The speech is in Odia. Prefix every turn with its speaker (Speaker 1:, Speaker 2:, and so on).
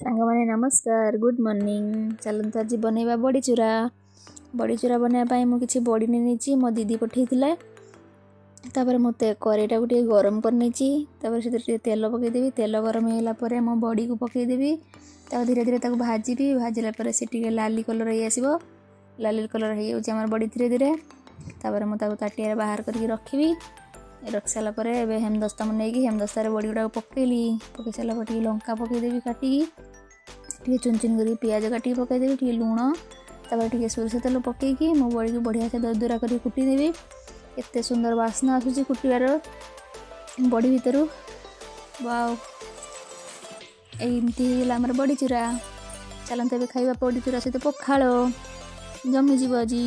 Speaker 1: ସାଙ୍ଗମାନେ ନମସ୍କାର, ଗୁଡ୍ ମର୍ଣ୍ଣିଂ। ଚାଲନ୍ତୁ ଆଜି ବନେଇବା ବଡ଼ିଚୁରା। ବଡ଼ିଚୁରା ବନେଇବା ପାଇଁ ମୁଁ କିଛି ବଡ଼ି ନେଇଛି, ମୋ ଦିଦି ପଠେଇଥିଲା। ତାପରେ ମୁଁ କରେଇଟାକୁ ଟିକେ ଗରମ କରିନେଇଛି। ତାପରେ ସେଥିରେ ଟିକେ ତେଲ ପକେଇଦେବି। ତେଲ ଗରମ ହେଇଗଲା ପରେ ମୋ ବଡ଼ିକୁ ପକେଇଦେବି। ତାପରେ ଧୀରେ ଧୀରେ ତାକୁ ଭାଜିବି। ଭାଜିଲା ପରେ ସେ ଟିକେ ଲାଲି କଲର୍ ହେଇ ଆସିବ। ଲାଲି କଲର୍ ହେଇଯାଉଛି ଆମର ବଡ଼ି ଧୀରେ ଧୀରେ। ତାପରେ ମୁଁ ତାକୁ ତାଟିଆରେ ବାହାର କରିକି ରଖିବି। ରଖି ସାରିଲା ପରେ ଏବେ ହେମଦସ୍ତା ମୁଁ ନେଇକି ହେମଦସ୍ତାରେ ବଡ଼ି ଗୁଡ଼ାକ ପକେଇଲି। ପକେଇ ସାରିଲା ପରେ ଟିକେ ଲଙ୍କା ପକେଇଦେବି କାଟିକି, ଟିକେ ଚୁନ ଚୁନ କରିକି ପିଆଜ କାଟିକି ପକେଇଦେବି, ଟିକେ ଲୁଣ, ତାପରେ ଟିକେ ସୋରିଷ ତେଲ ପକେଇକି ମୋ ବଡ଼ିକୁ ବଢ଼ିଆ ସେ ଦରଦରା କରିକି କୁଟିଦେବି। ଏତେ ସୁନ୍ଦର ବାସ୍ନା ଆସୁଛି କୁଟିବାର ବଡ଼ି ଭିତରୁ। ୱାଓ, ଏମିତି ହେଇଗଲା ଆମର ବଡ଼ିଚୁରା। ଚାଲନ୍ତୁ ଏବେ ଖାଇବା ବଡ଼ିଚୁରା ସହିତ ପଖାଳ, ଜମିଯିବ ଆଜି।